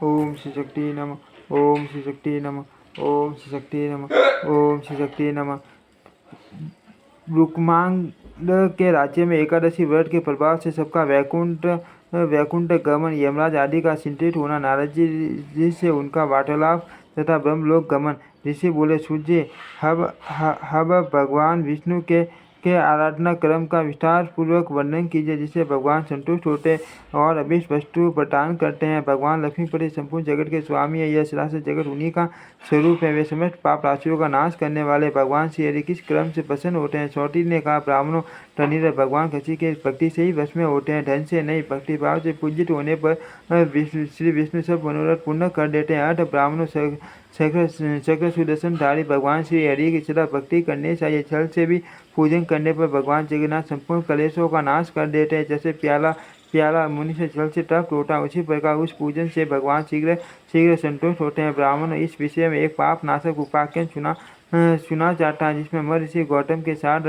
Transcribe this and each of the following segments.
ओम श्री शक्ति नमः। ओम श्री शक्ति नमः। ओम श्री शक्ति नमः। ओम श्री शक्ति नमः। रुक्मांग के राज्य में एकादशी व्रत के प्रभाव से सबका वैकुंठ गमन, यमराज आदि का चिंतित होना, नारद जी से उनका वार्तालाप तथा ब्रह्मलोक गमन। ऋषि बोले, सूर्य हब भगवान विष्णु के आराधना क्रम का विस्तार पूर्वक वर्णन कीजिए, जिससे भगवान संतुष्ट होते और अभीष्ट वस्तु प्रदान करते हैं। भगवान लक्ष्मीपति संपूर्ण जगत के स्वामी है। यह सरासर जगत उन्हीं का स्वरूप है। वे समस्त पाप राशियों का नाश करने वाले भगवान श्री हरि किस क्रम से प्रसन्न होते हैं। चौटी ने कहा, ब्राह्मणों धनी भगवान किसी के भक्ति से ही वश में होते हैं, धन से नहीं। भक्ति भाव से पूजित होने पर श्री विष्णु सब मनोरथ पूर्ण कर देते हैं। अर्थ ब्राह्मणों चक्र सुदर्शनधारी भगवान श्री हरि की सदा भक्ति करने चाहिए। छल से भी पूजन करने पर भगवान जगन्नाथ संपूर्ण कलेशों का नाश कर देते हैं। जैसे प्याला मुनि से जल से तप्त होता, उसी प्रकार उस पूजन से भगवान शीघ्र संतुष्ट होते हैं। ब्राह्मण इस विषय में एक पाप नाशक उपाख्यान सुना जाता है, जिसमें महर्षि गौतम के साथ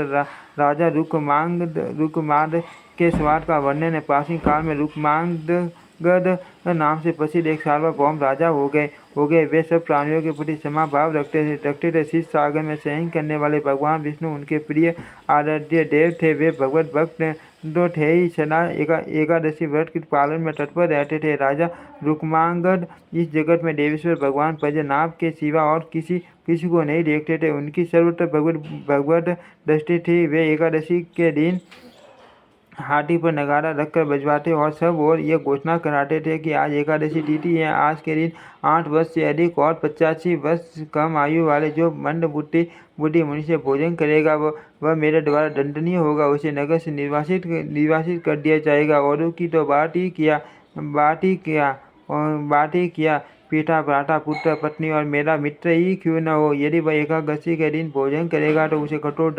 राजा रुकमाद के स्वाद का वर्णन है। प्राचीन काल में रुकमांगद नाम से प्रसिद्ध एक सार्वभौम राजा हो गए। वे सब प्राणियों के प्रति क्षमा भाव रखते थे। शीत सागर में शयन करने वाले भगवान विष्णु उनके प्रिय आराध्य देव थे। वे भगवत भक्त तो थे ही, सदा एकादशी व्रत के पालन में तत्पर रहते थे। राजा रुक्मांगद इस जगत में देवेश्वर भगवान पद्मनाभ के सिवा और किसी को नहीं देखते थे। उनकी सर्वत्र भगवत दृष्टि थी। वे एकादशी के दिन हाथी पर नगारा रखकर बजवाते और सब और ये घोषणा कराते थे कि आज एकादशी तिथि है। आज के दिन 8 वर्ष से अधिक और 85 वर्ष कम आयु वाले जो मंद बुद्धि मुनि से भोजन करेगा वह मेरे द्वारा दंडनीय होगा। उसे नगर से निर्वासित कर दिया जाएगा। औरों की तो बात ही किया पिता, भ्राता, पुत्र, पत्नी और मेरा मित्र ही क्यों न हो, यदि वह एकादशी के दिन भोजन करेगा तो उसे कठोर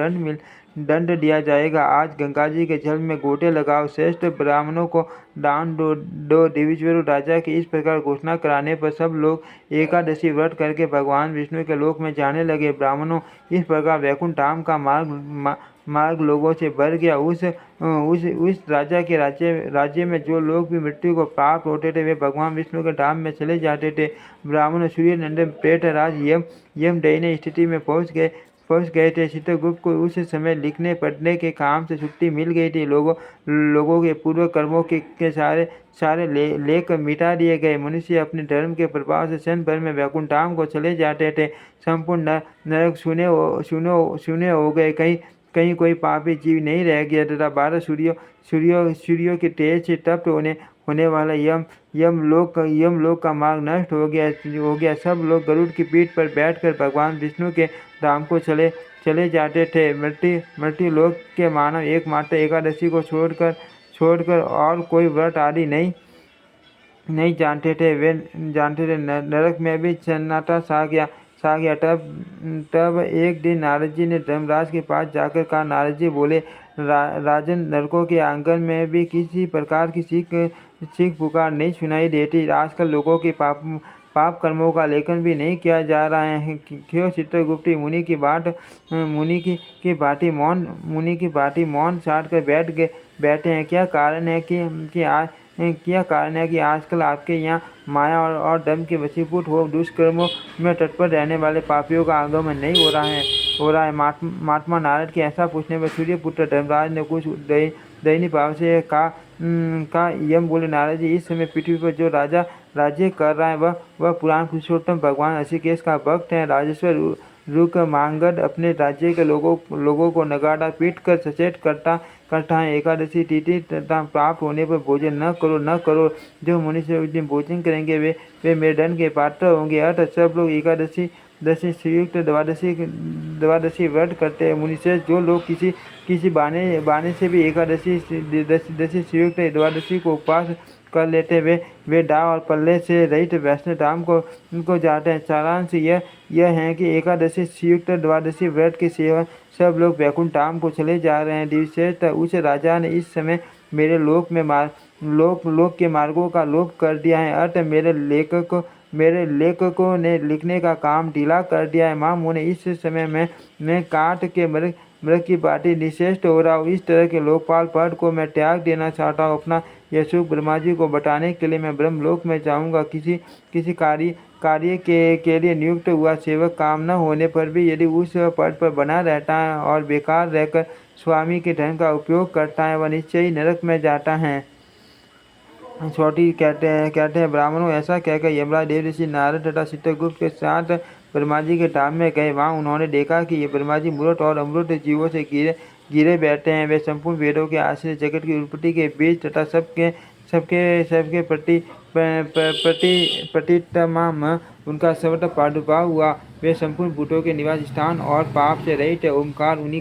दंड दिया जाएगा। आज गंगा जी के जल में गोटे लगाओ, श्रेष्ठ ब्राह्मणों को दान दो। देवीश्वर राजा की इस प्रकार घोषणा कराने पर सब लोग एकादशी व्रत करके भगवान विष्णु के लोक में जाने लगे। ब्राह्मणों, इस प्रकार वैकुंठ धाम का मार्ग लोगों से भर गया। उस राजा के राज्य में जो लोग भी मृत्यु को प्राप्त होते थे वे भगवान विष्णु के धाम में चले जाते थे। ब्राह्मण सूर्य नंदन प्रेतराज यम दयनीय स्थिति में पहुंच गए थे। चित्रगुप्त को उस समय लिखने पढ़ने के काम से छुट्टी मिल गई थी। लोगों के पूर्व कर्मों के सारे लेख मिटा दिए गए। मनुष्य अपने धर्म के प्रभाव से क्षण भर में वैकुंठ धाम को चले जाते थे। संपूर्ण नरक शून्य हो गए। कहीं कोई पापी जीव नहीं रह गया तथा 12 सूर्यों के तेज से तप्त होने वाला यमलोक का मार्ग नष्ट हो गया। सब लोग गरुड़ की पीठ पर बैठकर भगवान विष्णु के धाम को चले जाते थे। मृत्यु लोक के मानव एकमात्र एकादशी को छोड़कर और कोई व्रत आदि नहीं जानते थे। नरक में भी सन्नाटा छा गया। तब एक दिन नारद जी ने धर्मराज के पास जाकर कहा, नारद जी बोले, राजन, नरकों के आंगन में भी किसी प्रकार की चीख पुकार नहीं सुनाई देती। आजकल लोगों के पाप कर्मों का लेखन भी नहीं किया जा रहा है। क्यों चित्रगुप्त मुनि की भांति मौन साध कर बैठे हैं। क्या कारण है कि आजकल आपके यहाँ माया और दम के वशीभूत हो दुष्कर्मों में तत्पर रहने वाले पापियों का आगमन नहीं हो रहा है। महात्मा नारद के ऐसा पूछने पर सूर्यपुत्र धर्मराज ने कुछ दयनीय भाव से कहा, यम बोले, नारद जी, इस समय पृथ्वी पर जो राजा राज्य कर रहा है वह पुराण पुरुषोत्तम भगवान ऋषिकेश का भक्त है। राजेश्वर रुकमांगद अपने राज्य के लोगों को नगाड़ा पीट कर सचेत करता है। एकादशी तिथि तथा प्राप्त होने पर भोजन न करो। जो मुनि से उस दिन भोजन करेंगे वे मेरे दंड के पात्र होंगे। अतः सब लोग एकादशी संयुक्त द्वादशी व्रत करते हैं। मुनि से जो लोग किसी बाने से भी एकादशी दशी संयुक्त द्वादशी को उपवास कर लेते वे दाव और पल्ले से रहित वैष्णव धाम को जाते हैं। सारांश यह है कि एकादशी संयुक्त द्वादशी व्रत के सेवन सब लोग वैकुंठ धाम को चले जा रहे हैं। विशेषतः उस राजा ने इस समय मेरे लोक के मार्गों का लोप कर दिया है। अतः मेरे लेखकों ने लिखने का काम ढीला कर दिया है। माँ मुने, इस समय मैं काट के मृग की भांति निश्चेष्ट हो रहा हूँ। इस तरह के लोकपाल पद को मैं त्याग देना चाहता हूँ। अपना यह सुख ब्रह्मा जी को बताने के लिए मैं ब्रह्मलोक में जाऊंगा। किसी कार्य के लिए नियुक्त हुआ सेवक काम न होने पर भी यदि उस पद पर बना रहता है और बेकार रहकर स्वामी के धन का उपयोग करता है, वह निश्चय ही नरक में जाता है। छोटी कहते हैं ब्राह्मणों, ऐसा कहकर यमराज देव ऋषि नारद तथा चित्रगुप्त के साथ ब्रह्मा जी के धाम में गए। वहाँ उन्होंने देखा कि ये ब्रह्मा जी मूर्त और अमृत जीवों से घिरे बैठे हैं। वे संपूर्ण वेदों के आश्रय, जगत की उत्पत्ति के बीच तथा सबके प्रतितमाम उनका सर्वत्र प्रादुर्भाव हुआ। वे संपूर्ण भूतों के निवास स्थान और पाप से रहित है। ओमकार उन्हीं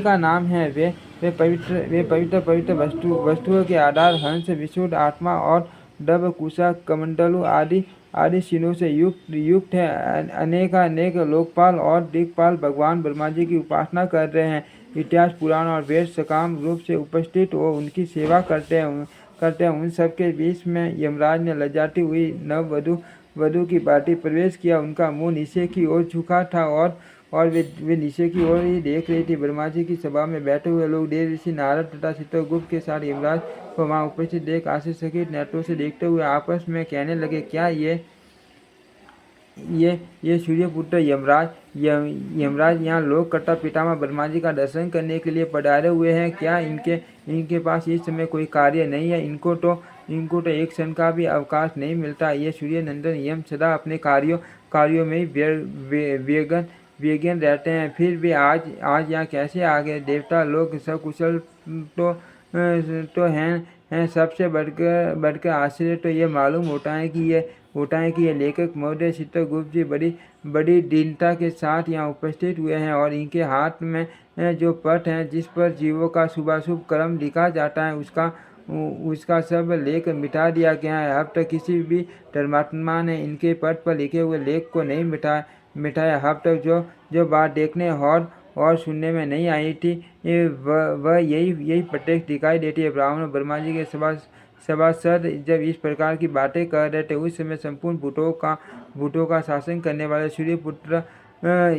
का नाम है। वे पवित्र वस्तुओं के आधार, हंस, विशुद्ध आत्मा और डब, कुशा, कमंडलु आदि चिन्हों से युक्त है। अनेक लोकपाल और दिक्पाल भगवान ब्रह्मा जी की उपासना कर रहे हैं। इतिहास, पुराण और वेद सकाम रूप से उपस्थित हो उनकी सेवा करते हैं। उन सबके बीच में यमराज ने लज्जाती हुई वधु की भांति प्रवेश किया। उनका मुंह नीचे की ओर झुका था और वे नीचे की ओर ही देख रही थी। ब्रह्मा जी की सभा में बैठे हुए लोग देव ऋषि नारद तथा चित्रगुप्त के साथ यमराज को वहां उपस्थित देख आश्चर्यचकित नेत्रों से देखते हुए आपस में कहने लगे, क्या ये सूर्यपुत्र यमराज यहाँ लोककर्ता पितामह ब्रह्मा जी का दर्शन करने के लिए पधारे हुए हैं? क्या इनके पास इस समय कोई कार्य नहीं है? इनको तो एक क्षण का भी अवकाश नहीं मिलता। ये सूर्य नंदन यम सदा अपने कार्यों में ही व्यग्र रहते हैं। फिर भी आज यहाँ कैसे आ गए? देवता लोग सकुशल तो हैं। सबसे बढ़कर आश्चर्य तो ये मालूम होता है कि ये लेखक महोदय चित्रगुप्त जी बड़ी दीनता के साथ यहाँ उपस्थित हुए हैं और इनके हाथ में जो पट है जिस पर जीवों का शुभाशुभ कर्म लिखा जाता है उसका सब लेख मिटा दिया गया है। अब तक किसी भी धर्मात्मा ने इनके पट पर लिखे हुए लेख को नहीं मिटाया। अब तक जो बात देखने और सुनने में नहीं आई थी वह यही प्रत्यक्ष दिखाई देती है। ब्राह्मण ब्रह्मा जी के सभासद जब इस प्रकार की बातें कर रहे थे, उस समय संपूर्ण भूतों का शासन करने वाले सूर्यपुत्र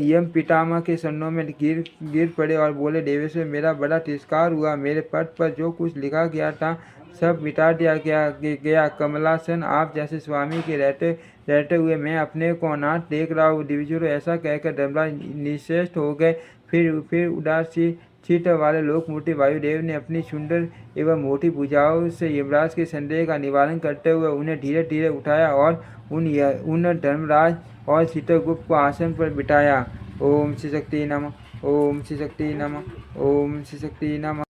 यम पितामह के चरणों में गिर पड़े और बोले, देवेश्वर, मेरा बड़ा तिरस्कार हुआ। मेरे पट पर जो कुछ लिखा गया था सब मिटा दिया गया। कमलासन, आप जैसे स्वामी के रहते हुए मैं अपने को अनाथ देख रहा हूँ। दिव्यजोर ऐसा कहकर धर्मराज निश्चेष्ट हो गए। फिर उदास चित्त वाले लोकमूर्ति वायुदेव ने अपनी सुंदर एवं मोटी भुजाओं से यमराज के संदेह का निवारण करते हुए उन्हें धीरे धीरे उठाया और उन धर्मराज और चित्रगुप्त को आसन पर बिठाया। ओम श्री शक्ति नमः। ओम श्री शक्ति नमः। ओम श्री शक्ति नमः।